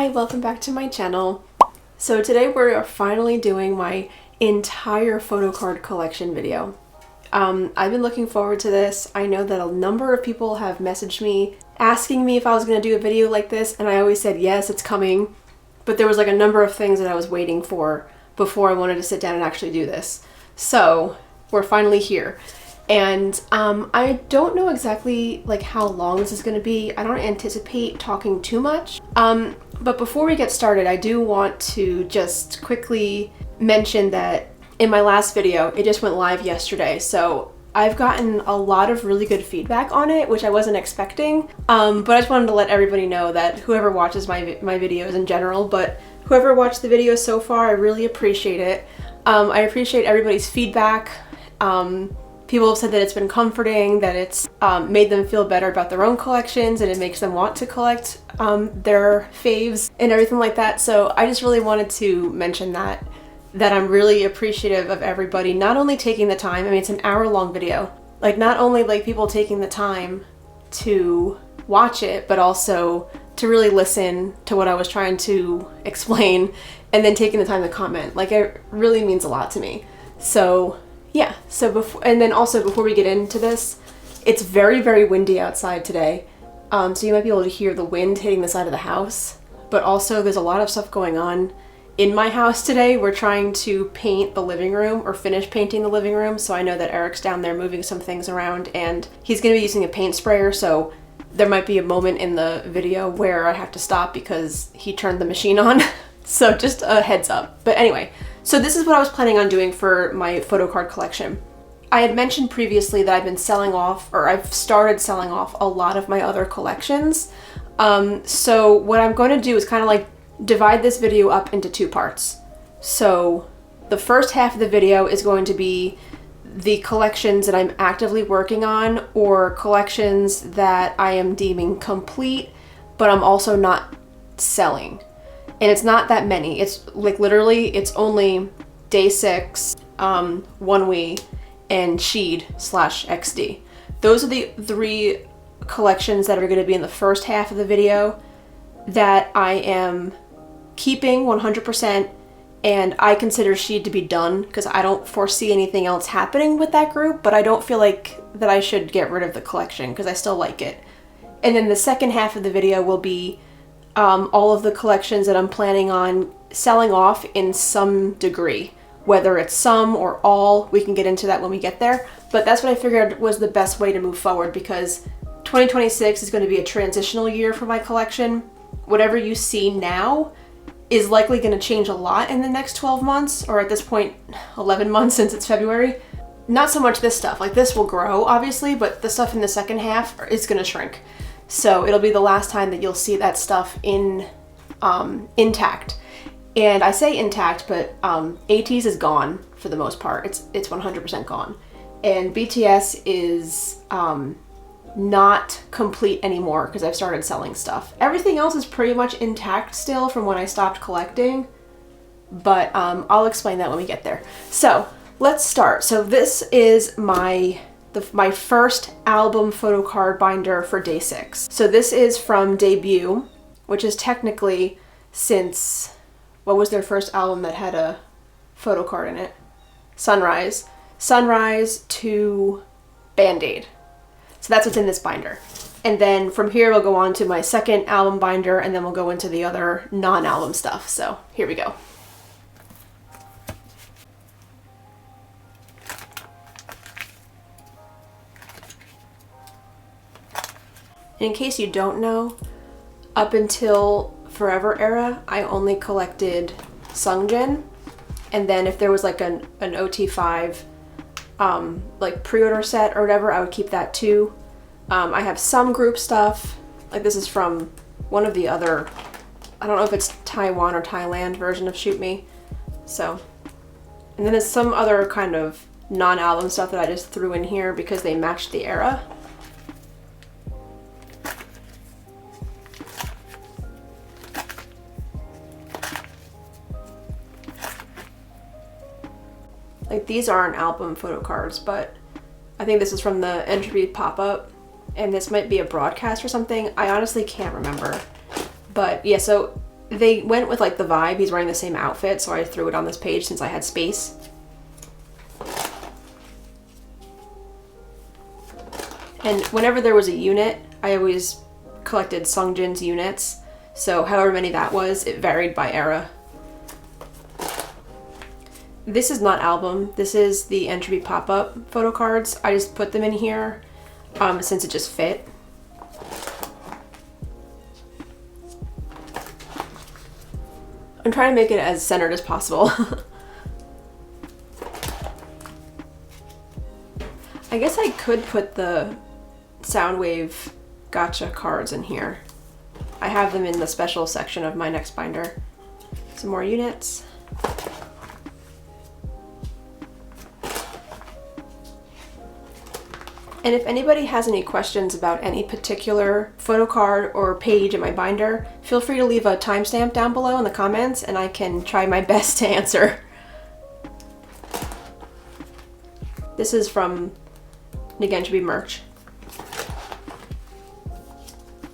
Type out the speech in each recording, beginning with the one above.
welcome back to my channel. So today we're finally doing my entire photocard collection video. I've been looking forward to this. I know that a number of people have messaged me asking me if I was going to do a video like this, and I always said yes, it's coming. But there was like a number of things that I was waiting for before I wanted to sit down and actually do this. So we're finally here. And I don't know exactly like how long this is going to be. I don't anticipate talking too much. But before we get started, I do want to just quickly mention that in my last video, it just went live yesterday. So I've gotten a lot of really good feedback on it, which I wasn't expecting. But I just wanted to let everybody know that whoever watches my videos in general, but whoever watched the video so far, I really appreciate it. I appreciate everybody's feedback. People have said that it's been comforting, that it's made them feel better about their own collections, and it makes them want to collect their faves and everything like that. So I just really wanted to mention that I'm really appreciative of everybody not only taking the time, I mean, it's an hour-long video, like not only like people taking the time to watch it, but also to really listen to what I was trying to explain and then taking the time to comment. Like, it really means a lot to me. So yeah, so before we get into this, it's very, very windy outside today. So you might be able to hear the wind hitting the side of the house, but also there's a lot of stuff going on in my house today. We're trying to paint the living room, or finish painting the living room. So I know that Eric's down there moving some things around, and he's gonna be using a paint sprayer. So there might be a moment in the video where I have to stop because he turned the machine on. So just a heads up. But anyway, so this is what I was planning on doing for my photocard collection. I had mentioned previously that I've been selling off, or I've started selling off a lot of my other collections. So what I'm going to do is kind of like divide this video up into two parts. So the first half of the video is going to be the collections that I'm actively working on, or collections that I am deeming complete, but I'm also not selling. And it's not that many. It's like literally, it's only day 6, onewe, and xeed/xd. Those are the 3 collections that are going to be in the first half of the video that I am keeping 100%, and I consider xeed to be done because I don't foresee anything else happening with that group, but I don't feel like that I should get rid of the collection because I still like it. And then the second half of the video will be all of the collections that I'm planning on selling off in some degree. Whether it's some or all, we can get into that when we get there. But that's what I figured was the best way to move forward, because 2026 is going to be a transitional year for my collection. Whatever you see now is likely going to change a lot in the next 12 months, or at this point 11 months since it's February. Not so much this stuff, like this will grow obviously, but the stuff in the second half is going to shrink. So it'll be the last time that you'll see that stuff intact. And I say intact, but ateez is gone for the most part. It's 100% gone. And BTS is not complete anymore because I've started selling stuff. Everything else is pretty much intact still from when I stopped collecting, but I'll explain that when we get there. So let's start. So this is my first album photocard binder for day 6. So this is from Debut, which is technically since, what was their first album that had a photocard in it? Sunrise to Band-Aid. So that's what's in this binder. And then from here we'll go on to my second album binder, and then we'll go into the other non-album stuff. So here we go. In case you don't know, up until Forever era, I only collected Sungjin, and then if there was like an OT5 like pre-order set or whatever, I would keep that too. I have some group stuff, like this is from one of the other, I don't know if it's Taiwan or Thailand version of Shoot Me. So, and then there's some other kind of non-album stuff that I just threw in here because they matched the era. Like, these aren't album photo cards, but I think this is from the entry pop-up, and this might be a broadcast or something. I honestly can't remember. But yeah, so They went with like the vibe. He's wearing the same outfit, so I threw it on this page since I had space. And whenever there was a unit, I always collected Sungjin's units. So however many that was, it varied by era. This is not album. This is the entropy pop-up photo cards. I just put them in here since it just fit. I'm trying to make it as centered as possible. I guess I could put the Soundwave gotcha cards in here. I have them in the special section of my next binder. Some more units. And if anybody has any questions about any particular photo card or page in my binder, feel free to leave a timestamp down below in the comments and I can try my best to answer. This is from Nigentropy merch.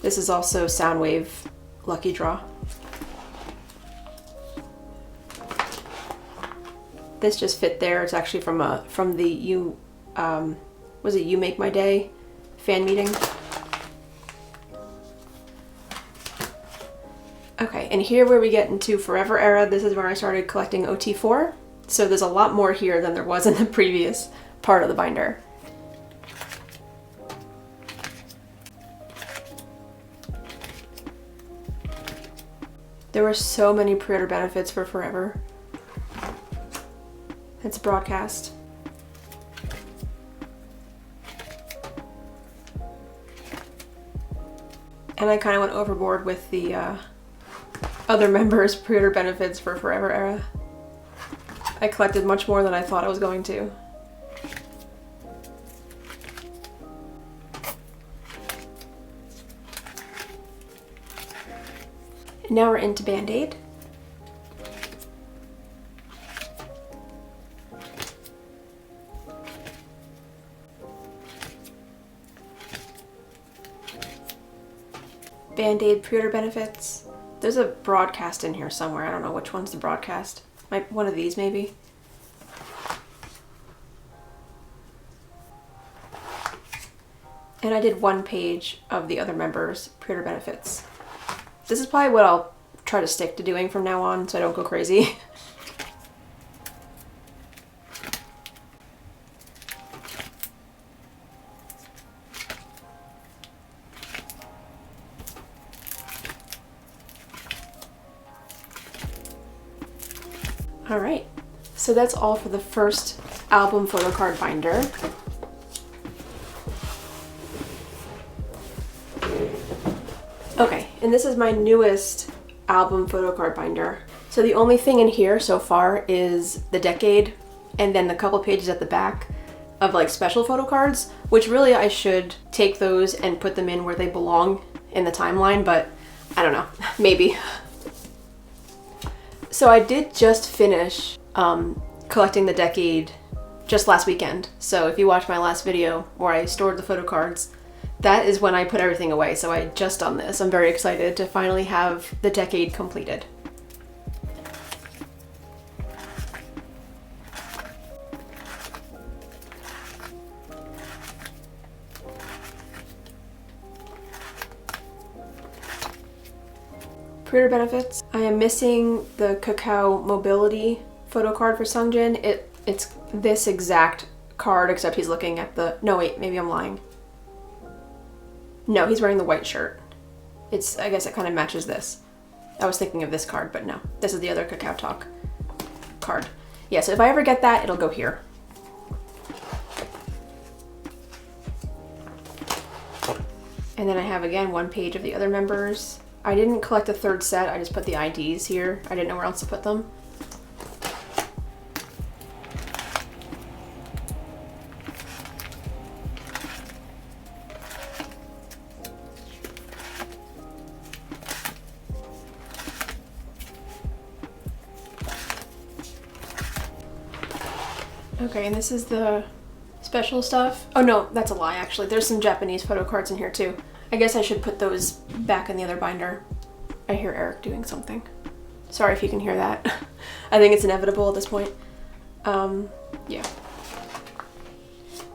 This is also Soundwave Lucky Draw. This just fit there. It's actually from the was it You Make My Day fan meeting? Okay, and here where we get into Forever Era, this is where I started collecting OT4. So there's a lot more here than there was in the previous part of the binder. There were so many pre-order benefits for Forever. It's broadcast. And I kind of went overboard with the other members' pre-order benefits for Forever Era. I collected much more than I thought I was going to. And now we're into Band-Aid. Band-Aid pre-order benefits. There's a broadcast in here somewhere. I don't know which one's the broadcast. One of these maybe. And I did one page of the other members' pre-order benefits. This is probably what I'll try to stick to doing from now on so I don't go crazy. All right, so that's all for the first album photo card binder. Okay, and this is my newest album photo card binder. So the only thing in here so far is the decade and then the couple pages at the back of like special photo cards, which really I should take those and put them in where they belong in the timeline, but I don't know, maybe. So I did just finish collecting the decade just last weekend. So if you watch my last video where I stored the photo cards, that is when I put everything away. So I just done this. I'm very excited to finally have the decade completed. Pre-order benefits. I am missing the Cacao Mobility photo card for Sungjin. It's this exact card, except he's looking at the... No, wait, maybe I'm lying. No, he's wearing the white shirt. I guess it kind of matches this. I was thinking of this card, but no. This is the other Cacao Talk card. Yeah, so if I ever get that, it'll go here. And then I have, again, one page of the other members. I didn't collect a third set, I just put the IDs here. I didn't know where else to put them. Okay, and this is the special stuff. Oh no, that's a lie actually. There's some Japanese photo cards in here too. I guess I should put those back in the other binder. I hear Eric doing something. Sorry if you can hear that. I think it's inevitable at this point. Yeah.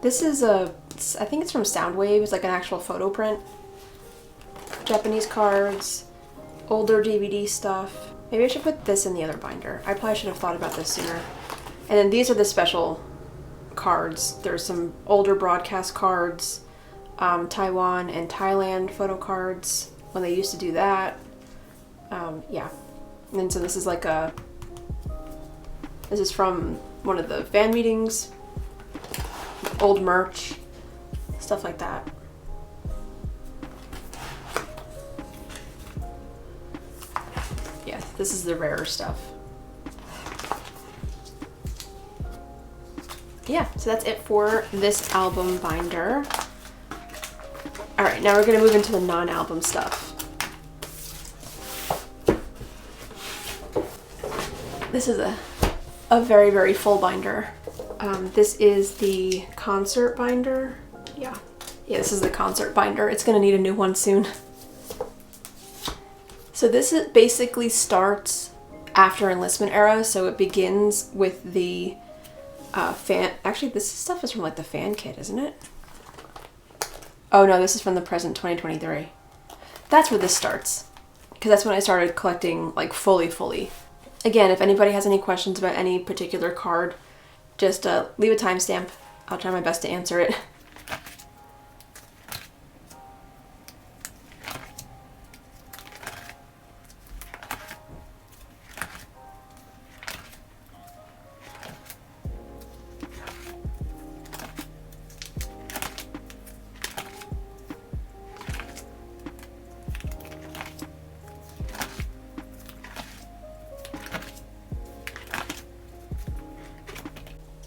This is I think it's from Soundwave. It's like an actual photo print. Japanese cards, older DVD stuff. Maybe I should put this in the other binder. I probably should have thought about this sooner. And then these are the special cards. There's some older broadcast cards, Taiwan and Thailand photo cards when they used to do that. Yeah. And so this is like this is from one of the fan meetings, old merch, stuff like that. Yeah, this is the rarer stuff. Yeah, so that's it for this album binder. All right, now we're gonna move into the non-album stuff. This is a very, very full binder. This is the concert binder. Yeah, this is the concert binder. It's gonna need a new one soon. So this basically starts after enlistment era. So it begins with the fan. Actually, this stuff is from like the fan kit, isn't it? Oh no, this is from the present 2023. That's where this starts, because that's when I started collecting like fully. Again, if anybody has any questions about any particular card, just leave a timestamp. I'll try my best to answer it.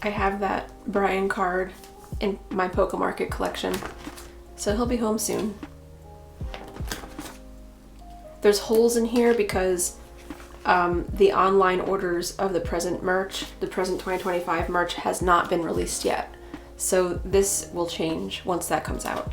I have that Brian card in my Pokemarket collection, so he'll be home soon. There's holes in here because the online orders of the present merch, the present 2025 merch, has not been released yet. So this will change once that comes out.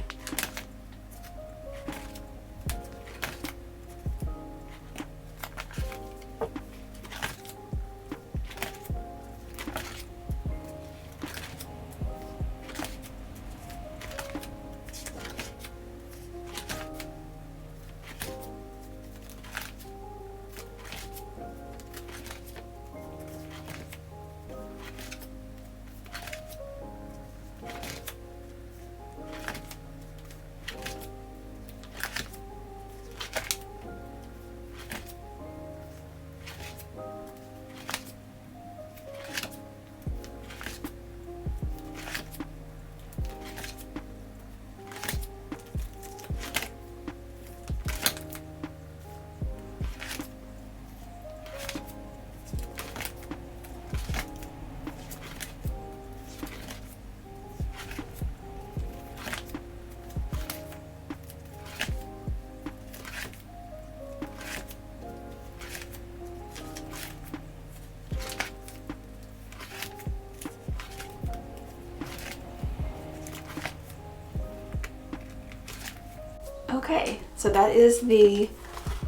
Okay, so that is the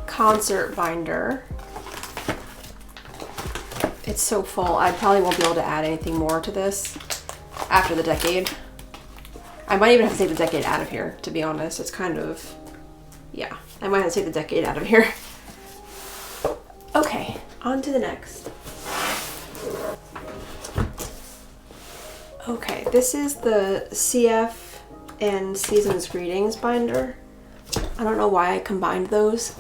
concert binder. It's so full, I probably won't be able to add anything more to this after the decade. I might even have to take the decade out of here, to be honest. It's kind of, yeah, I might have to take the decade out of here. Okay, on to the next. Okay, this is the CF and Season's Greetings binder. I don't know why I combined those.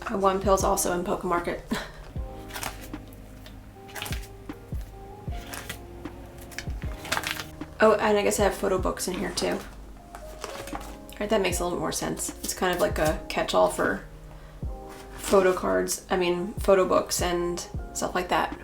One Pill's also in Pokemarket. Oh, and I guess I have photo books in here too. Alright, that makes a little bit more sense. It's kind of like a catch-all for photo cards, photo books and stuff like that.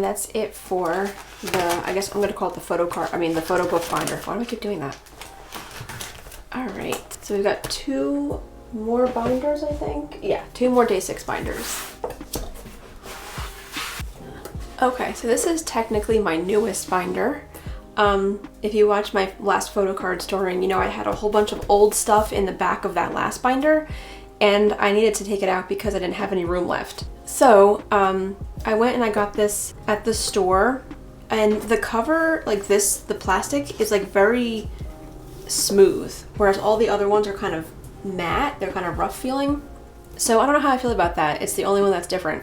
And that's it for the, I guess I'm gonna call it the photocard, the photo book binder. Why do I keep doing that? All right, so we've got 2 more binders, I think. Yeah, 2 more day 6 binders. Okay, so this is technically my newest binder. If you watched my last photocard story, you know I had a whole bunch of old stuff in the back of that last binder, and I needed to take it out because I didn't have any room left. So I went and I got this at the store, and the cover, like this, the plastic is like very smooth, whereas all the other ones are kind of matte. They're kind of rough feeling. So I don't know how I feel about that. It's the only one that's different.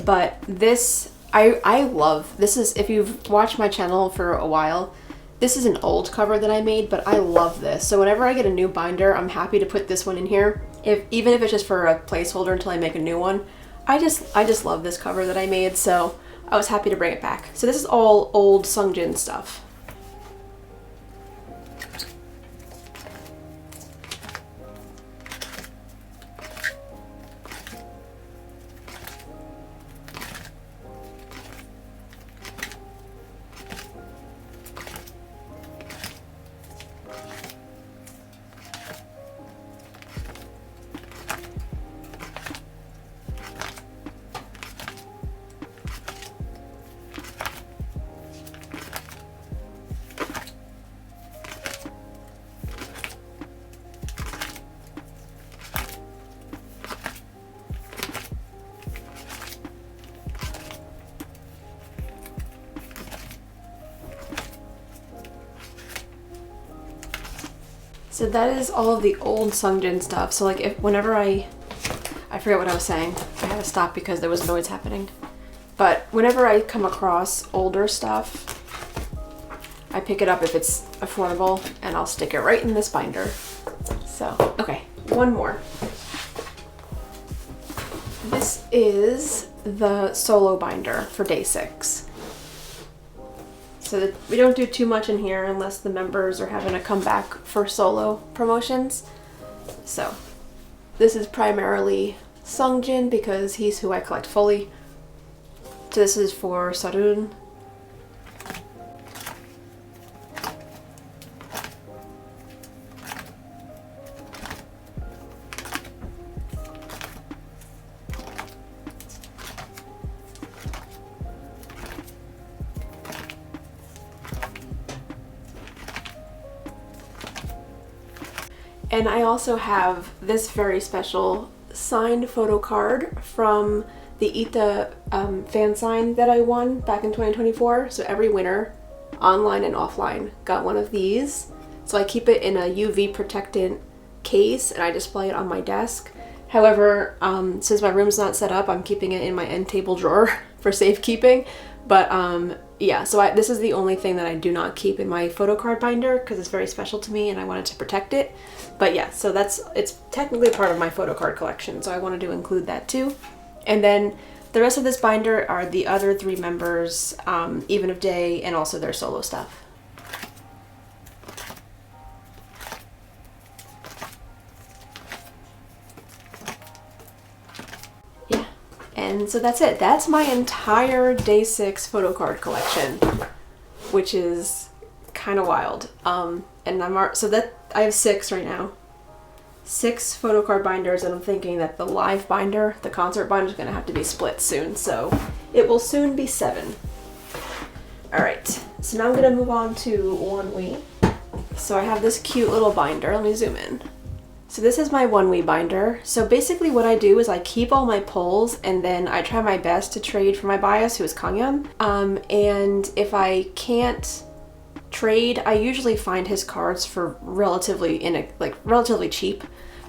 But this, I love. This is, if you've watched my channel for a while, this is an old cover that I made, but I love this. So whenever I get a new binder, I'm happy to put this one in here. Even if it's just for a placeholder until I make a new one. I just love this cover that I made, so I was happy to bring it back. So this is all old Sungjin stuff. So that is all of the old Sungjin stuff. So like whenever I forget what I was saying. I had to stop because there was noise happening. But whenever I come across older stuff, I pick it up if it's affordable and I'll stick it right in this binder. So, okay, one more. This is the solo binder for day 6. So that we don't do too much in here unless the members are having to come back for solo promotions. So this is primarily Sungjin because he's who I collect fully. So this is for Sarun. And I also have this very special signed photo card from the ITA fan sign that I won back in 2024. So every winner, online and offline, got one of these. So I keep it in a UV protectant case and I display it on my desk. However, since my room's not set up, I'm keeping it in my end table drawer for safekeeping. But yeah, so this is the only thing that I do not keep in my photo card binder because it's very special to me and I wanted to protect it. But yeah, so it's technically part of my photo card collection, so I wanted to include that too. And then the rest of this binder are the other 3 members, even of day, and also their solo stuff. Yeah, and so that's it. That's my entire day 6 photo card collection, which is kind of wild. And I have 6 right now. 6 photo card binders, and I'm thinking that the live binder, the concert binder, is going to have to be split soon, so it will soon be 7. Alright, so now I'm going to move on to onewe. So I have this cute little binder. Let me zoom in. So this is my onewe binder. So basically what I do is I keep all my pulls and then I try my best to trade for my bias, who is Kanghyun. And if I can't trade, I usually find his cards for relatively cheap.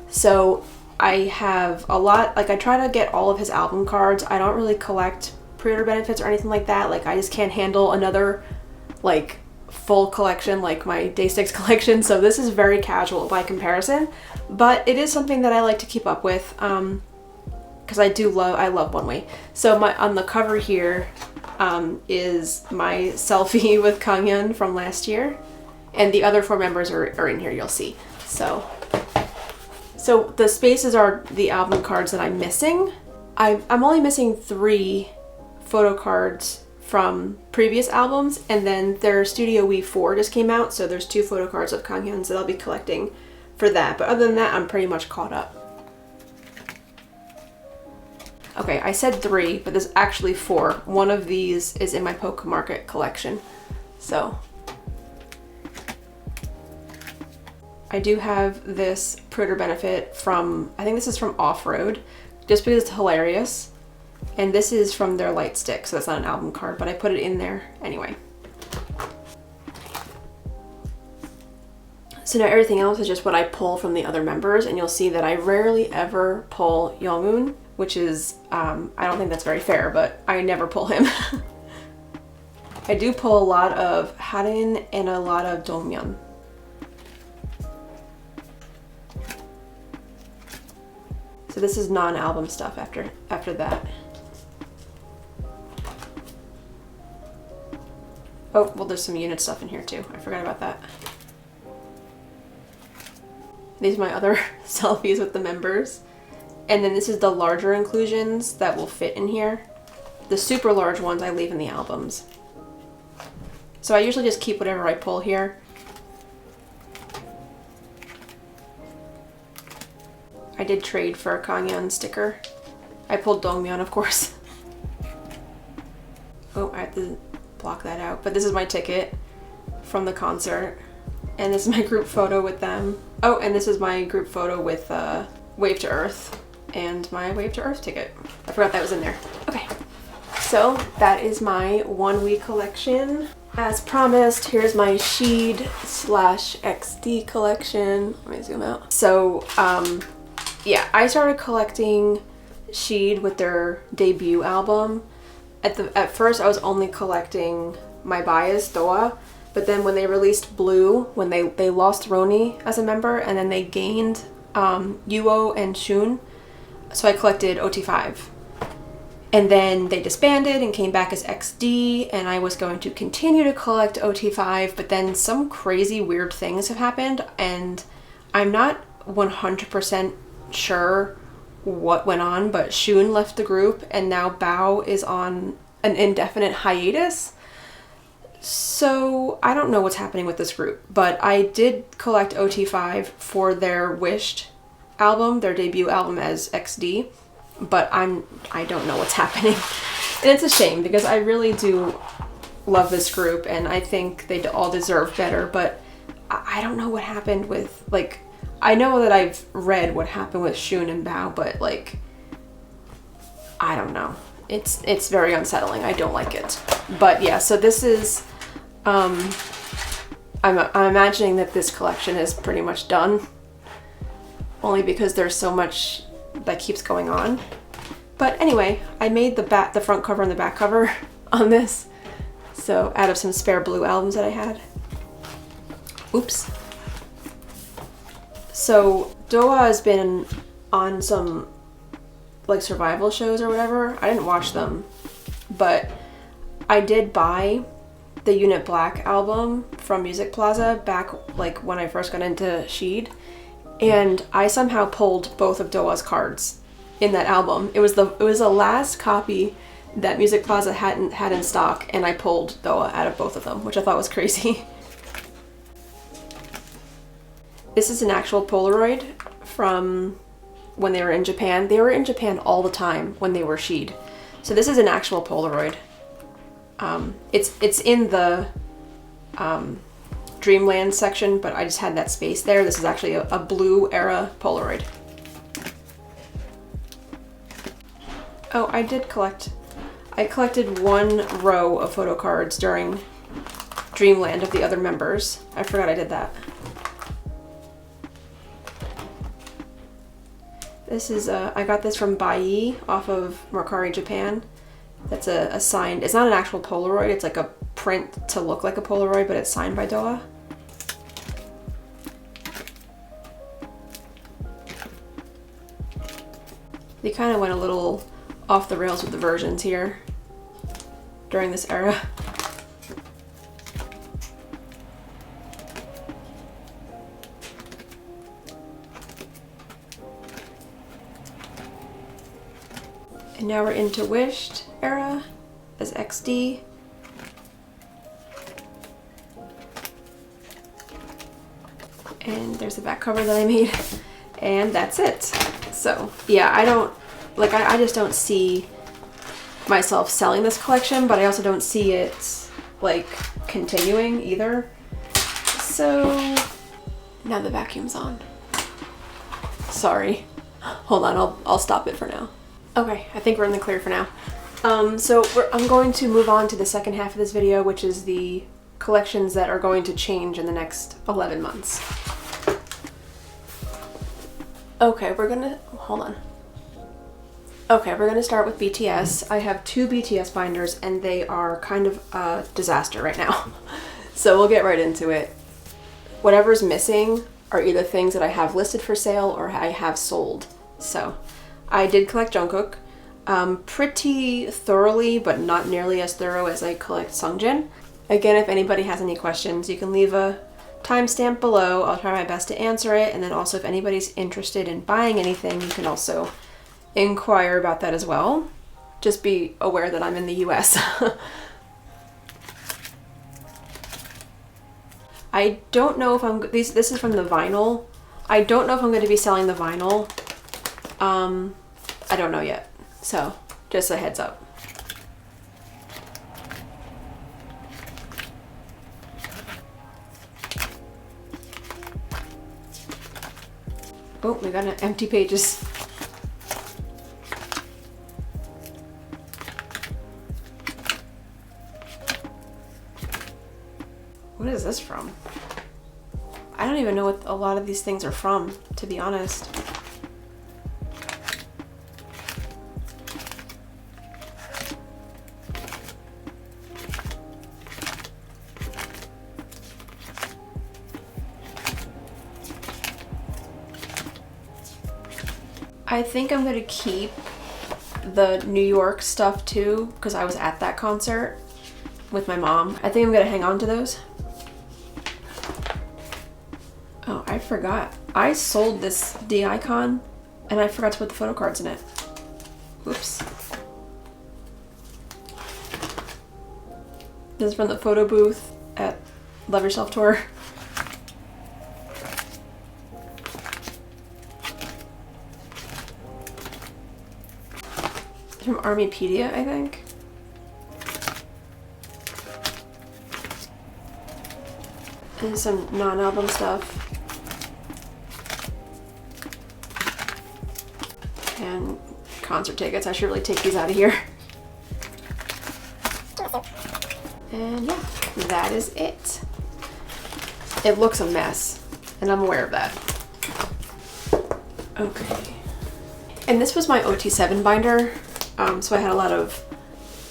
So I have a lot, like I try to get all of his album cards. I don't really collect pre-order benefits or anything like that. Like I just can't handle another like full collection like my day 6 collection. So this is very casual by comparison, but it is something that I like to keep up with because I love onewe. So on the cover here is my selfie with Kanghyun from last year, and the other 4 members are in here, you'll see. So the spaces are the album cards that I'm missing. I'm only missing 3 photo cards from previous albums, and then their Studio We 4 just came out, so there's 2 photocards of Kanghyun's that I'll be collecting for that. But other than that, I'm pretty much caught up. Okay, I said 3, but there's actually 4. One of these is in my Poke Market collection. So I do have this Pruder Benefit from, I think this is from Off-Road, just because it's hilarious. And this is from their Light Stick, so that's not an album card, but I put it in there anyway. So now everything else is just what I pull from the other members, and you'll see that I rarely ever pull Young-un, which is, I don't think that's very fair, but I never pull him. I do pull a lot of Harin and a lot of Dongmyeon. So this is non-album stuff after that. Oh, well, there's some unit stuff in here too. I forgot about that. These are my other selfies with the members. And then this is the larger inclusions that will fit in here. The super large ones I leave in the albums. So I usually just keep whatever I pull here. I did trade for a Kanghyun sticker. I pulled Dongmyeon, of course. Oh, I have to block that out. But this is my ticket from the concert. And this is my group photo with them. Oh, and this is my group photo with Wave to Earth and my Wave to Earth ticket. I forgot that was in there. Okay, so that is my onewe collection. As promised, here's my xeed / xd collection. Let me zoom out. So, yeah, I started collecting xeed with their debut album. At first, I was only collecting my bias, Doa, but then when they released Blue, when they lost Roni as a member, and then they gained Yuo and Shun, so I collected OT5. And then they disbanded and came back as XD, and I was going to continue to collect OT5, but then some crazy weird things have happened, and I'm not 100% sure what went on, but Shun left the group, and now Bao is on an indefinite hiatus. So I don't know what's happening with this group, but I did collect OT5 for their Wished album, their debut album as XD, but I don't know what's happening. And it's a shame because I really do love this group and I think they all deserve better, but I don't know what happened with, like, I know that I've read what happened with Shun and Bao, but like, I don't know. It's very unsettling. I don't like it. But yeah, so this is, I'm imagining that this collection is pretty much done, only because there's so much that keeps going on. But anyway, I made the front cover and the back cover on this, so out of some spare blue albums that I had. Oops. So Doa has been on some like survival shows or whatever. I didn't watch them, but I did buy the Unit Black album from Music Plaza back like when I first got into xeed, and I somehow pulled both of Doa's cards in that album. It was the last copy that Music Plaza had in stock, and I pulled Doa out of both of them, which I thought was crazy. This is an actual Polaroid from when they were in Japan. They were in Japan all the time when they were xeed. So this is an actual Polaroid. It's in the Dreamland section, but I just had that space there. This is actually a blue era Polaroid. Oh, I collected one row of photo cards during Dreamland of the other members. I forgot I did that. This is, I got this from Bai off of Mercari Japan. That's a signed, it's not an actual Polaroid, it's like a print to look like a Polaroid, but it's signed by Doa. They kind of went a little off the rails with the versions here during this era. And now we're into Wished era as XD. And there's the back cover that I made. And that's it. So yeah, I just don't see myself selling this collection, but I also don't see it like continuing either. So now the vacuum's on. Sorry. Hold on, I'll stop it for now. Okay, I think we're in the clear for now. So I'm going to move on to the second half of this video, which is the collections that are going to change in the next 11 months. Okay, hold on. Okay, we're gonna start with BTS. I have 2 BTS binders and they are kind of a disaster right now. So we'll get right into it. Whatever's missing are either things that I have listed for sale or I have sold. So I did collect Jungkook pretty thoroughly, but not nearly as thorough as I collect Sungjin. Again, if anybody has any questions, you can leave a timestamp below. I'll try my best to answer it. And then also if anybody's interested in buying anything, you can also inquire about that as well. Just be aware that I'm in the US. I don't know if this is from the vinyl. I don't know if I'm going to be selling the vinyl. I don't know yet. So just a heads up. Oh, we got an empty pages. What is this from? I don't even know what a lot of these things are from, to be honest. I think I'm gonna keep the New York stuff too, because I was at that concert with my mom. I think I'm gonna hang on to those. Oh, I forgot. I sold this ikon and I forgot to put the photo cards in it. Oops. This is from the photo booth at Love Yourself Tour. From Armypedia, I think. And some non-album stuff. And concert tickets. I should really take these out of here. And yeah, that is it. It looks a mess, and I'm aware of that. Okay. And this was my OT7 binder. So I had a lot of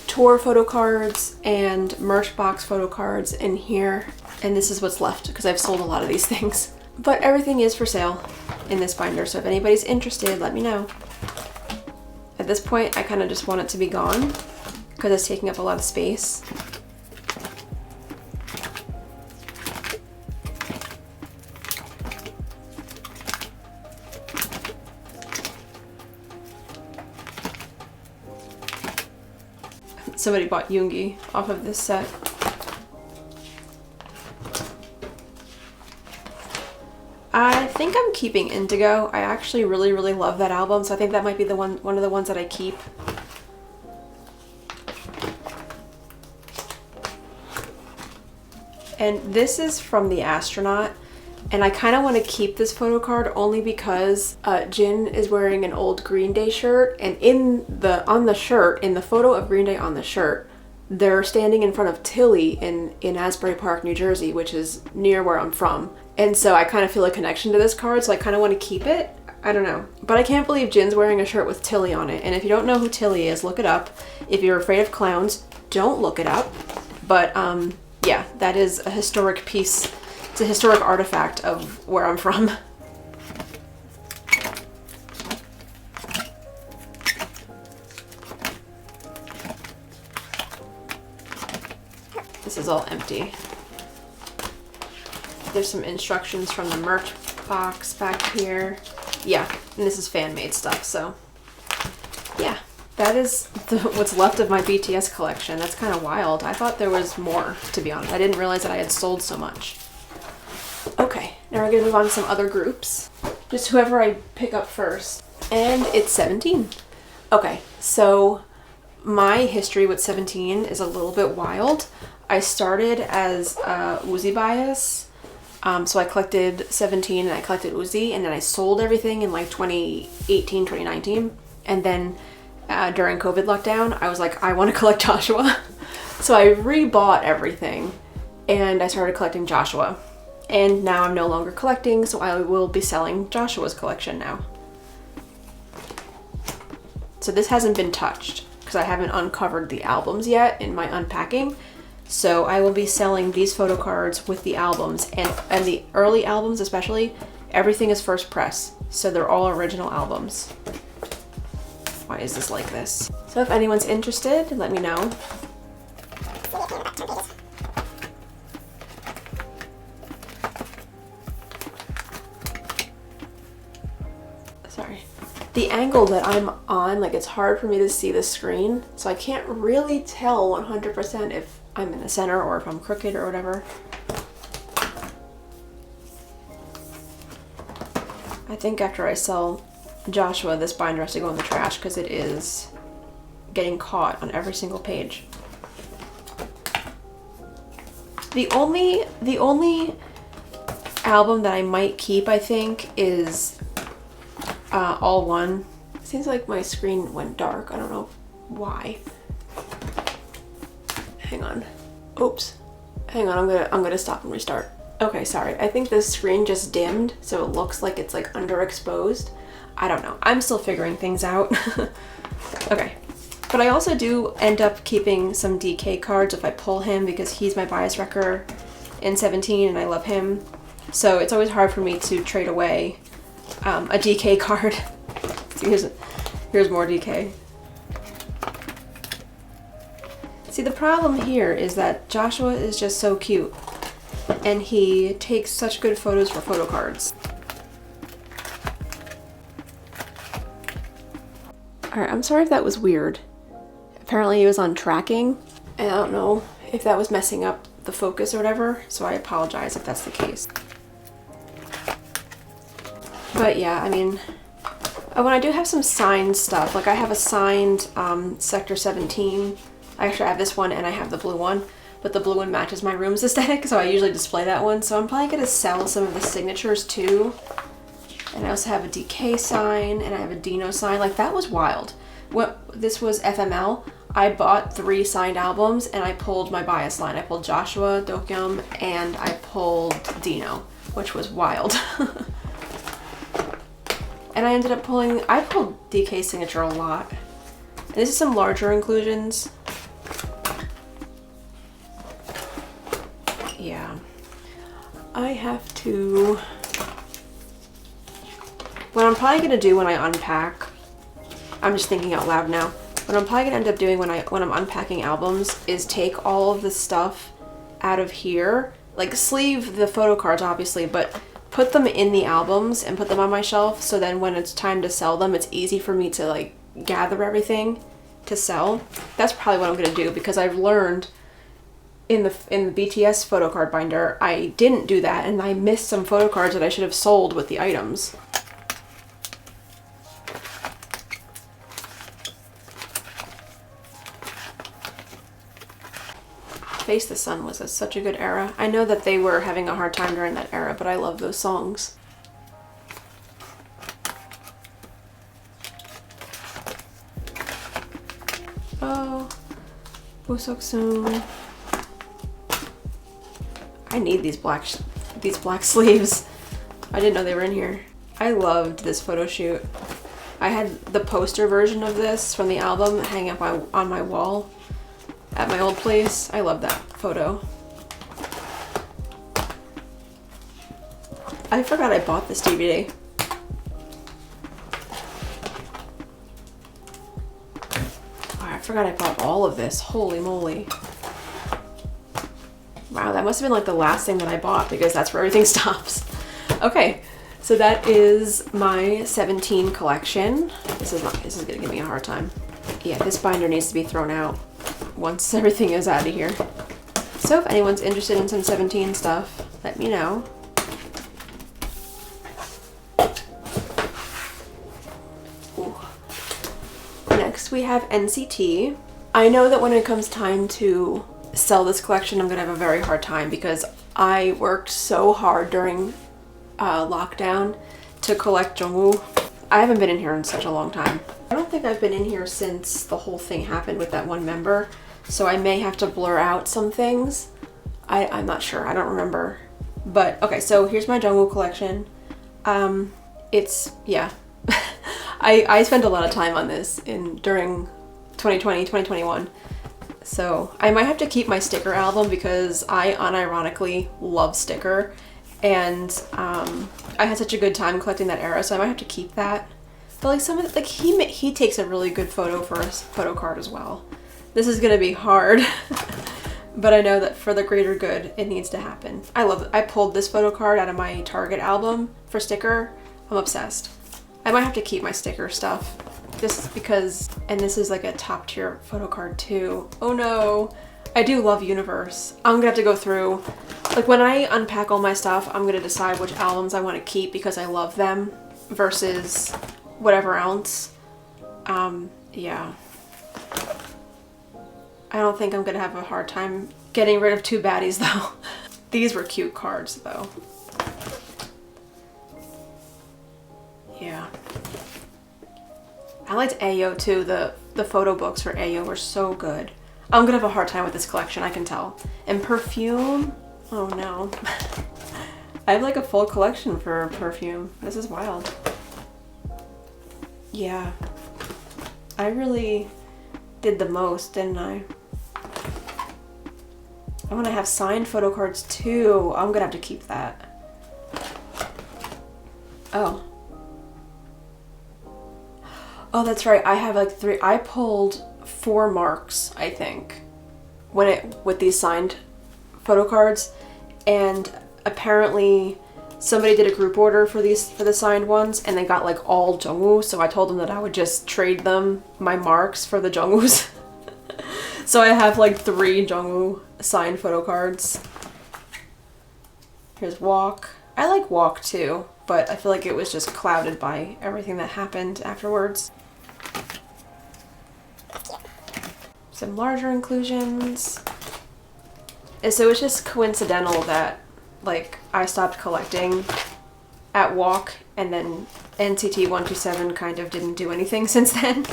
tour photo cards and merch box photo cards in here. And this is what's left because I've sold a lot of these things. But everything is for sale in this binder. So if anybody's interested, let me know. At this point, I kind of just want it to be gone because it's taking up a lot of space. Somebody bought Yoongi off of this set. I think I'm keeping Indigo. I actually really, really love that album, so I think that might be the one of the ones that I keep. And this is from the Astronaut, and I kind of want to keep this photo card only because Jin is wearing an old Green Day shirt, and on the shirt, in the photo of Green Day on the shirt, they're standing in front of Tilly in Asbury Park, New Jersey, which is near where I'm from. And so I kind of feel a connection to this card, so I kind of want to keep it. I don't know. But I can't believe Jin's wearing a shirt with Tilly on it. And if you don't know who Tilly is, look it up. If you're afraid of clowns, don't look it up. But yeah, that is a historic piece. It's a historic artifact of where I'm from. This is all empty. There's some instructions from the merch box back here. Yeah, and this is fan-made stuff, so yeah. That is what's left of my BTS collection. That's kind of wild. I thought there was more, to be honest. I didn't realize that I had sold so much. Okay, And we're gonna move on to some other groups. Just whoever I pick up first. And it's 17. Okay, so my history with 17 is a little bit wild. I started as woodz bias. So I collected 17 and I collected woodz, and then I sold everything in like 2018, 2019. And then during COVID lockdown, I was like, I want to collect Joshua. So I rebought everything and I started collecting Joshua. And now I'm no longer collecting, so I will be selling Joshua's collection now. So this hasn't been touched because I haven't uncovered the albums yet in my unpacking. So I will be selling these photo cards with the albums, and the early albums especially, everything is first press. So they're all original albums. Why is this like this? So if anyone's interested, let me know. Sorry. The angle that I'm on, like it's hard for me to see the screen, so I can't really tell 100% if I'm in the center or if I'm crooked or whatever. I think after I sell Joshua, this binder has to go in the trash because it is getting caught on every single page. The only album that I might keep, I think, is All One. Seems like my screen went dark. I don't know why. Hang on. Oops. Hang on, I'm gonna stop and restart. Okay, sorry. I think the screen just dimmed, so it looks like it's like underexposed. I don't know. I'm still figuring things out. Okay. But I also do end up keeping some DK cards if I pull him, because he's my bias wrecker in 17 and I love him. So it's always hard for me to trade away a DK card. So here's more DK. See, the problem here is that Joshua is just so cute and he takes such good photos for photo cards. Alright, I'm sorry if that was weird. Apparently he was on tracking, and I don't know if that was messing up the focus or whatever, so I apologize if that's the case. But yeah, I mean, when I do have some signed stuff, like I have a signed Sector 17. I actually have this one and I have the blue one, but the blue one matches my room's aesthetic, so I usually display that one. So I'm probably gonna sell some of the signatures too. And I also have a DK sign and I have a Dino sign. Like, that was wild. This was FML. I bought 3 signed albums and I pulled my bias line. I pulled Joshua, Dokyum, and I pulled Dino, which was wild. And I ended up I pulled DK signature a lot. And this is some larger inclusions. Yeah. I have to... What I'm probably gonna do when I unpack, I'm just thinking out loud now, what I'm probably gonna end up doing when I'm unpacking albums is take all of the stuff out of here, like sleeve the photo cards obviously, but put them in the albums and put them on my shelf, so then when it's time to sell them, it's easy for me to like gather everything to sell. That's probably what I'm gonna do, because I've learned in the BTS photo card binder, I didn't do that and I missed some photo cards that I should have sold with the items. Face the Sun was such a good era. I know that they were having a hard time during that era, but I love those songs. Oh, Busok soon. I need these black sleeves. I didn't know they were in here. I loved this photo shoot. I had the poster version of this from the album hanging up on my wall at my old place. I love that photo. I forgot I bought this DVD. Oh, I forgot I bought all of this. Holy moly. Wow, that must have been like the last thing that I bought, because that's where everything stops. Okay, so that is my 17 collection. This is gonna give me a hard time. Yeah, this binder needs to be thrown out once everything is out of here. So if anyone's interested in some 17 stuff, let me know. Next we have NCT. I know that when it comes time to sell this collection, I'm gonna have a very hard time because I worked so hard during lockdown to collect Jungkook. I haven't been in here in such a long time. I don't think I've been in here since the whole thing happened with that one member, so I may have to blur out some things. I'm not sure, I don't remember. But okay, so here's my Jungkook collection. Yeah. I spent a lot of time on this during 2020, 2021. So I might have to keep my sticker album because I unironically love sticker, and I had such a good time collecting that era, so I might have to keep that. But like some of the, like he takes a really good photo for a photo card as well. This is gonna be hard, but I know that for the greater good, it needs to happen. I love it. I pulled this photo card out of my Target album for sticker. I'm obsessed. I might have to keep my sticker stuff. This is because, and this is like a top tier photo card too. Oh no, I do love Universe. I'm gonna have to go through, like when I unpack all my stuff, I'm gonna decide which albums I want to keep because I love them versus whatever else. Yeah. I don't think I'm gonna have a hard time getting rid of two baddies though. These were cute cards though. Yeah. I liked Ayo too. The photo books for Ayo were so good. I'm gonna have a hard time with this collection, I can tell. And perfume, oh no. I have like a full collection for perfume. This is wild. Yeah. I really did the most, didn't I? I want to have signed photo cards too. I'm gonna have to keep that. Oh. Oh, that's right. I have like 3. I pulled 4 marks, I think, with these signed photo cards, and apparently somebody did a group order for the signed ones, and they got like all Jungkook. So I told them that I would just trade them my marks for the Jungkooks. So I have like 3 Jungkook signed photo cards. Here's Walk. I like Walk too, but I feel like it was just clouded by everything that happened afterwards. Some larger inclusions. And so it's just coincidental that like I stopped collecting at Walk, and then NCT 127 kind of didn't do anything since then.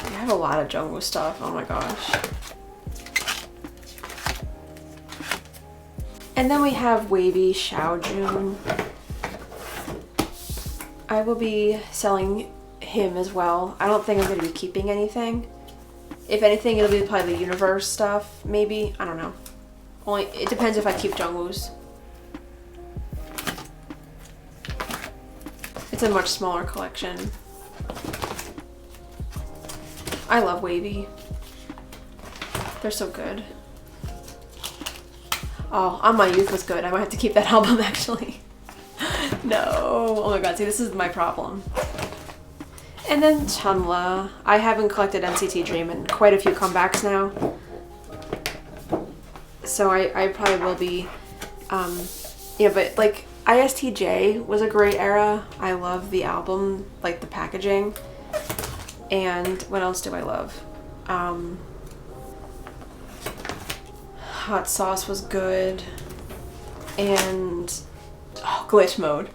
I have a lot of Jungkook stuff, oh my gosh. And then we have Wavy Xiaojun. I will be selling him as well. I don't think I'm going to be keeping anything. If anything, it'll be probably the Universe stuff, maybe. I don't know. Only it depends if I keep Jungkook's. It's a much smaller collection. I love Wavy. They're so good. Oh, On My Youth was good. I might have to keep that album actually. No. Oh my god, see, this is my problem. And then Chunla. I haven't collected NCT Dream in quite a few comebacks now. So I probably will be, yeah, but like ISTJ was a great era. I love the album, like the packaging. And what else do I love? Hot Sauce was good. And oh, Glitch Mode.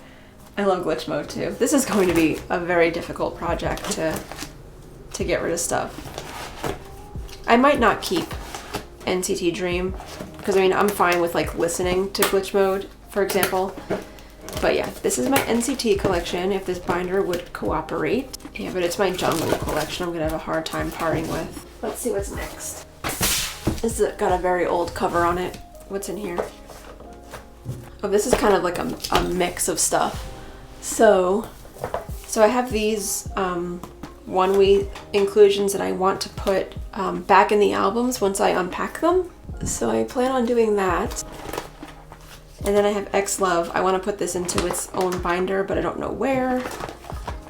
I love Glitch Mode too. This is going to be a very difficult project to get rid of stuff. I might not keep NCT Dream because I mean I'm fine with like listening to Glitch Mode, for example. But yeah, this is my NCT collection if this binder would cooperate. Yeah, but it's my Jungkook collection I'm gonna have a hard time parting with. Let's see what's next. This has got a very old cover on it. What's in here? Oh, this is kind of like a mix of stuff. So I have these onewe inclusions that I want to put back in the albums once I unpack them. So I plan on doing that. And then I have xlov. I want to put this into its own binder, but I don't know where.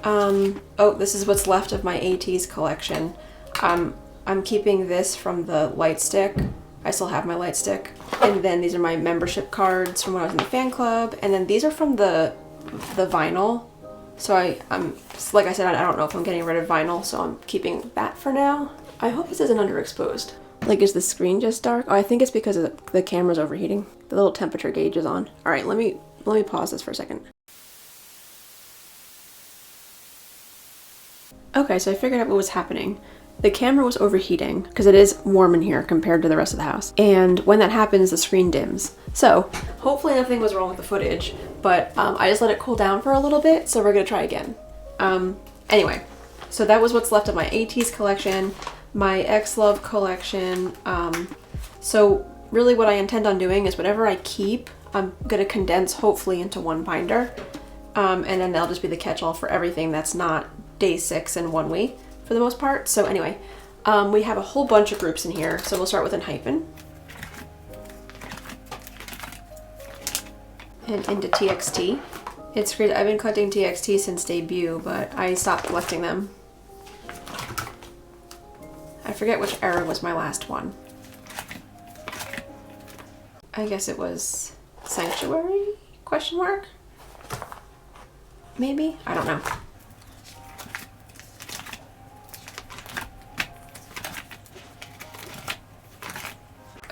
Oh, this is what's left of my ateez collection. I'm keeping this from the light stick I still have my light stick. And then these are my membership cards from when I was in the fan club. And then these are from the vinyl. So I'm like I said, I don't know if I'm getting rid of vinyl, so I'm keeping that for now. I hope this isn't underexposed. Like, is the screen just dark? Oh, I think it's because the camera's overheating. The little temperature gauge is on. All right, let me pause this for a second. Okay, so I figured out what was happening. The camera was overheating because it is warm in here compared to the rest of the house. And when that happens, the screen dims. So hopefully nothing was wrong with the footage, but I just let it cool down for a little bit, so we're gonna try again. Anyway, so that was what's left of my ateez collection, my xlov collection. So really what I intend on doing is whatever I keep, I'm gonna condense hopefully into one binder. And then that'll just be the catch-all for everything that's not day 6 and onewe for the most part. So anyway, we have a whole bunch of groups in here. So we'll start with enhypen. And into TXT. It's crazy, I've been collecting TXT since debut, but I stopped collecting them. I forget which era was my last one. I guess it was Sanctuary? Question mark? Maybe? I don't know.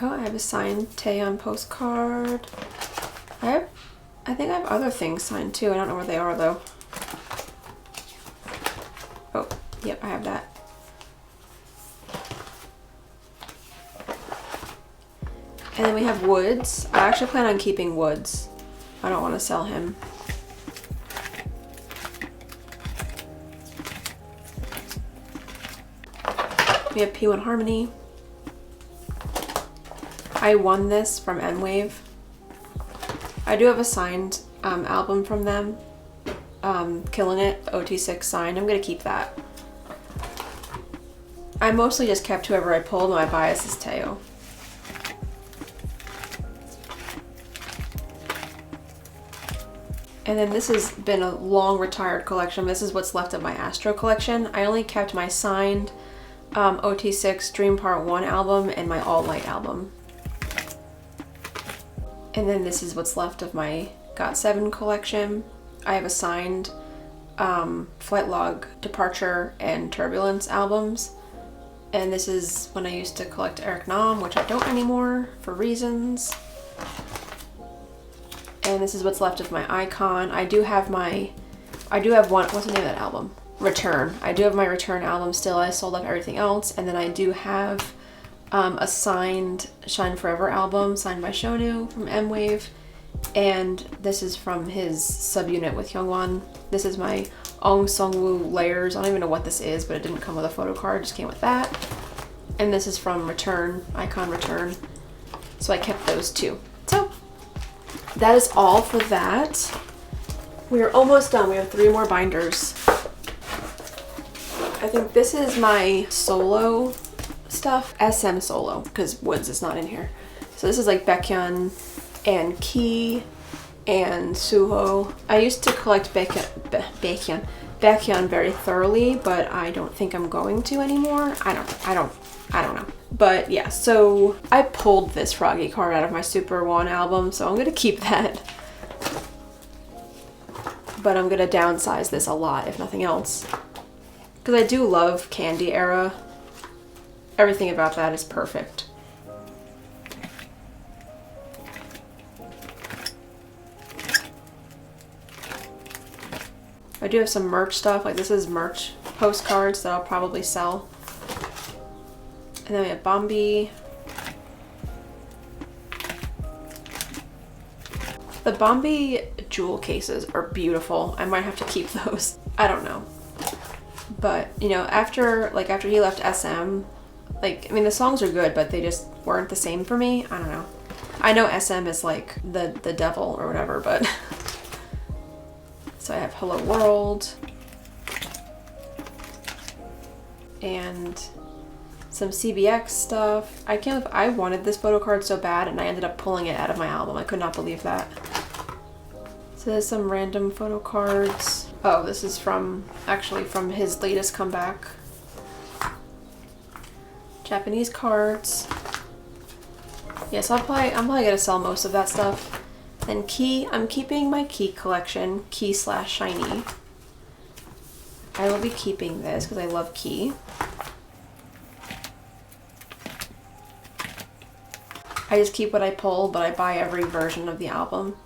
Oh, I have a signed Taeyeon postcard. I think I have other things signed too. I don't know where they are though. Oh, yep, I have that. And then we have woodz. I actually plan on keeping woodz. I don't want to sell him. We have P1 Harmony. I won this from wayv. I do have a signed album from them. Killing It, OT6 signed. I'm gonna keep that. I mostly just kept whoever I pulled. My bias is Teo. And then this has been a long retired collection. This is what's left of my Astro collection. I only kept my signed OT6 Dream Part 1 album and my All Light album. And then this is what's left of my GOT7 collection. I have a signed Flight Log, Departure, and Turbulence albums. And this is when I used to collect Eric Nam, which I don't anymore for reasons. And this is what's left of my Ikon. I do have one, what's the name of that album? Return. I do have my Return album still. I sold up everything else. And then I do have a signed Shine Forever album signed by Shonu from wayv. And this is from his subunit with Hyungwon. This is my Ong Sungwoo Layers. I don't even know what this is, but it didn't come with a photo card, it just came with that. And this is from Return, Icon Return. So I kept those too. So that is all for that. We are almost done. We have 3 more binders. I think this is my solo stuff. SM solo, because woodz is not in here. So this is like Baekhyun and Key and Suho. I used to collect Baekhyun very thoroughly, but I don't think I'm going to anymore. I don't know. But yeah, so I pulled this Froggy card out of my Super One album, so I'm gonna keep that. But I'm gonna downsize this a lot, if nothing else. Because I do love Candy era. Everything about that is perfect. I do have some merch stuff, like this is merch postcards that I'll probably sell. And then we have Bombi. The Bombi jewel cases are beautiful. I might have to keep those. I don't know. But, you know, after he left SM, like, I mean, the songs are good, but they just weren't the same for me. I don't know. I know SM is like the devil or whatever, but... So I have Hello World. And some CBX stuff. I can't believe I wanted this photo card so bad and I ended up pulling it out of my album. I could not believe that. So there's some random photo cards. Oh, this is actually from his latest comeback. Japanese cards. Yeah, so I'm probably gonna sell most of that stuff. Then key, I'm keeping my key collection, key slash shiny. I will be keeping this because I love key. I just keep what I pull, but I buy every version of the album.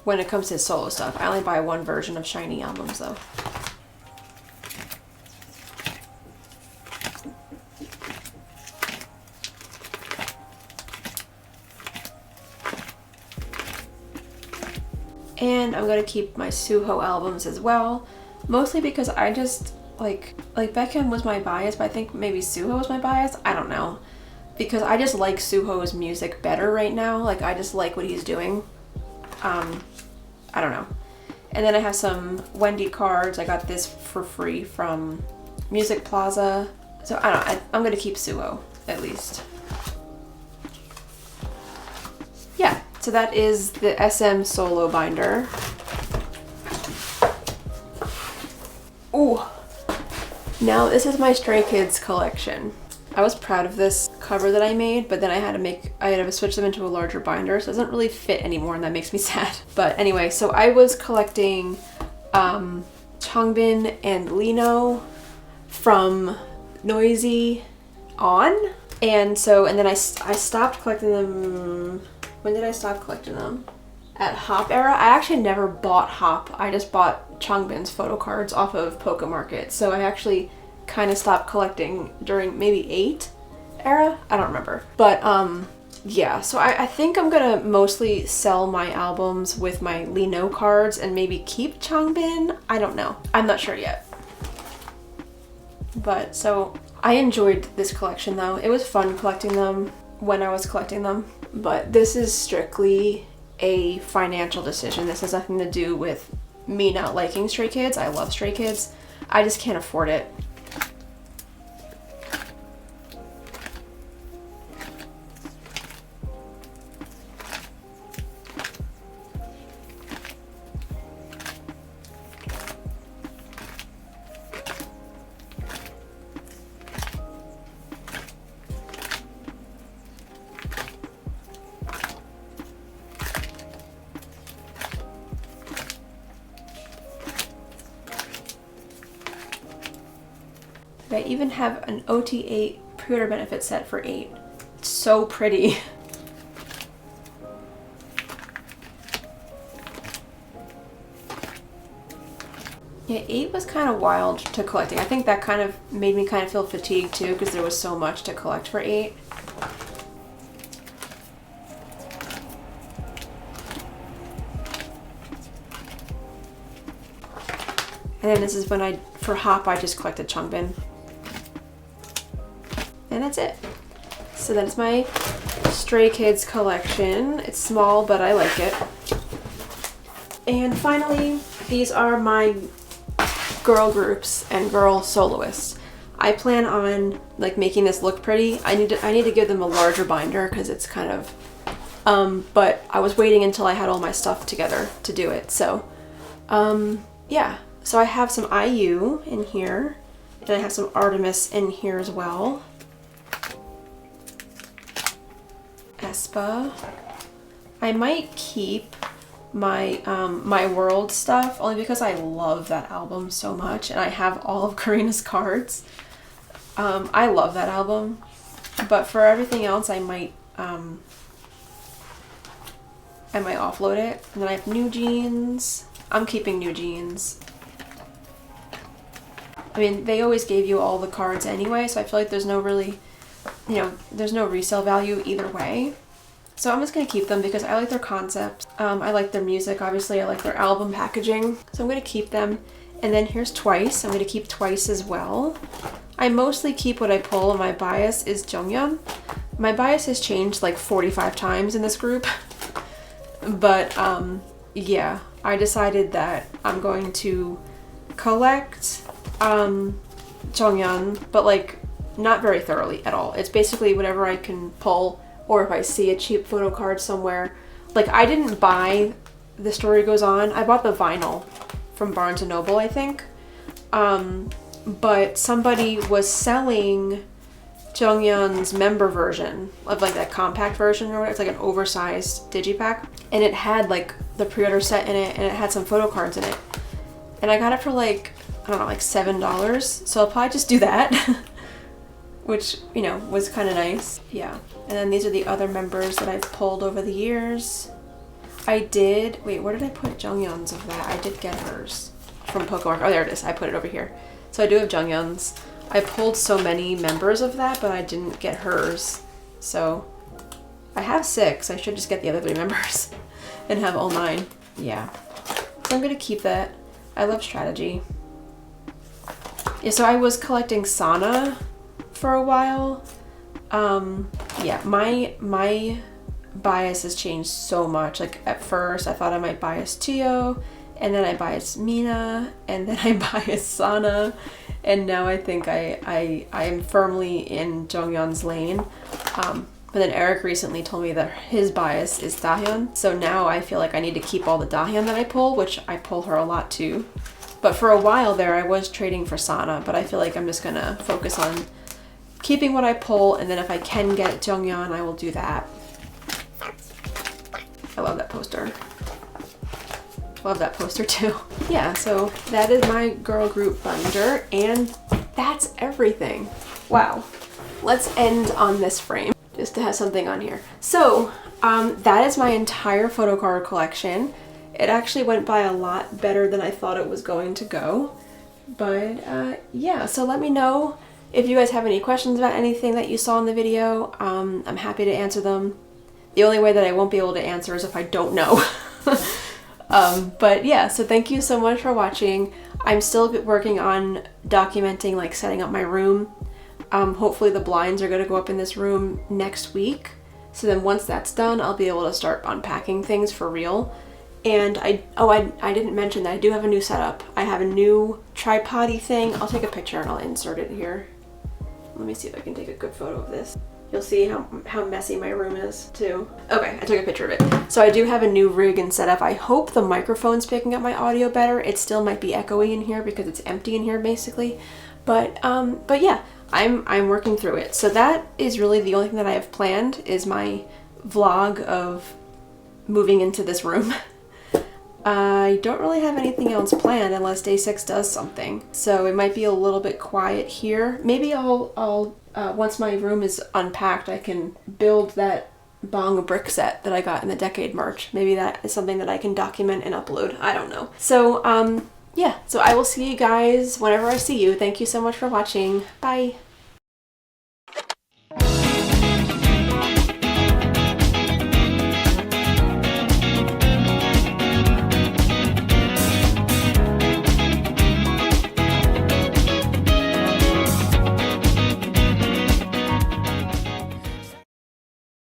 When it comes to solo stuff, I only buy one version of shiny albums though. And I'm gonna keep my Suho albums as well, mostly because I just like Baekhyun was my bias, but I think maybe Suho was my bias. I don't know, because I just like Suho's music better right now. Like I just like what he's doing. I don't know. And then I have some Wendy cards. I got this for free from Music Plaza. So I don't know. I'm gonna keep Suho at least. Yeah. So that is the SM solo binder. Ooh. Now this is my Stray Kids collection. I was proud of this cover that I made, but then I had to switch them into a larger binder, so it doesn't really fit anymore, and that makes me sad. But anyway, so I was collecting Changbin and Lino from Noisy On, and then I stopped collecting them. When did I stop collecting them? At Hop era. I actually never bought Hop. I just bought Changbin's photo cards off of Poke Market. So I actually kind of stopped collecting during maybe 8 era. I don't remember. But yeah, so I think I'm gonna mostly sell my albums with my Lino cards and maybe keep Changbin. I don't know. I'm not sure yet. But so I enjoyed this collection though. It was fun collecting them when I was collecting them. But this is strictly a financial decision. This has nothing to do with me not liking Stray Kids. I love Stray Kids. I just can't afford it. I even have an OT8 pre-order benefit set for 8. It's so pretty. Yeah, 8 was kind of wild to collecting. I think that kind of made me kind of feel fatigued too, because there was so much to collect for 8. And then this is when for Hop, I just collected Changbin. And that's it. So that's my Stray Kids collection. It's small, but I like it. And finally, these are my girl groups and girl soloists. I plan on like making this look pretty. I need to give them a larger binder because it's kind of, but I was waiting until I had all my stuff together to do it. So, yeah. So I have some IU in here, and I have some Artemis in here as well. aespa. I might keep my My World stuff only because I love that album so much, and I have all of Karina's cards. I love that album, but for everything else I might offload it. And then I have New Jeans. I'm keeping New Jeans. I mean, they always gave you all the cards anyway, so I feel like there's no really, there's no resale value either way. So I'm just going to keep them because I like their concept. I like their music, obviously. I like their album packaging. So I'm going to keep them. And then here's Twice. I'm going to keep Twice as well. I mostly keep what I pull, and my bias is Jonghyun. My bias has changed like 45 times in this group. But yeah, I decided that I'm going to collect Jonghyun, but like not very thoroughly at all. It's basically whatever I can pull, or if I see a cheap photo card somewhere. Like I didn't buy The Story Goes On. I bought the vinyl from Barnes & Noble, I think. But somebody was selling Jonghyun's member version of like that compact version or whatever. It's like an oversized digipack, and it had like the pre-order set in it, and it had some photo cards in it, and I got it for like, I don't know, like $7, so I'll probably just do that. Which, you know, was kind of nice. Yeah. And then these are the other members that I've pulled over the years. I did, wait, where did I put Junghyun's of that? I did get hers from Pokemon. Oh, there it is. I put it over here. So I do have Junghyun's. I pulled so many members of that, but I didn't get hers. So I have 6. I should just get the other 3 members and have all 9. Yeah. So I'm going to keep that. I love strategy. Yeah, so I was collecting Sana for a while. Yeah, my bias has changed so much. Like at first I thought I might bias Tio, and then I bias Mina, and then I bias Sana, and now I think I am firmly in Jonghyun's lane. But then Eric recently told me that his bias is Dahyun, so now I feel like I need to keep all the Dahyun that I pull, which I pull her a lot too. But for a while there I was trading for Sana, but I feel like I'm just gonna focus on keeping what I pull, and then if I can get Jonghyun, I will do that. I love that poster. Love that poster too. Yeah, so that is my girl group binder, and that's everything. Wow. Let's end on this frame, just to have something on here. So, that is my entire photocard collection. It actually went by a lot better than I thought it was going to go. But, yeah, so let me know if you guys have any questions about anything that you saw in the video. I'm happy to answer them. The only way that I won't be able to answer is if I don't know. But yeah, so thank you so much for watching. I'm still working on documenting, like setting up my room. Hopefully the blinds are going to go up in this room next week. So then once that's done, I'll be able to start unpacking things for real. And I didn't mention that I do have a new setup. I have a new tripod-y thing. I'll take a picture and I'll insert it here. Let me see if I can take a good photo of this. You'll see how messy my room is too. Okay, I took a picture of it. So I do have a new rig and setup. I hope the microphone's picking up my audio better. It still might be echoey in here because it's empty in here basically. But yeah, I'm working through it. So that is really the only thing that I have planned, is my vlog of moving into this room. I don't really have anything else planned unless day 6 does something. So it might be a little bit quiet here. Maybe I'll once my room is unpacked, I can build that bong brick set that I got in the Decade March. Maybe that is something that I can document and upload. I don't know. So yeah, so I will see you guys whenever I see you. Thank you so much for watching. Bye.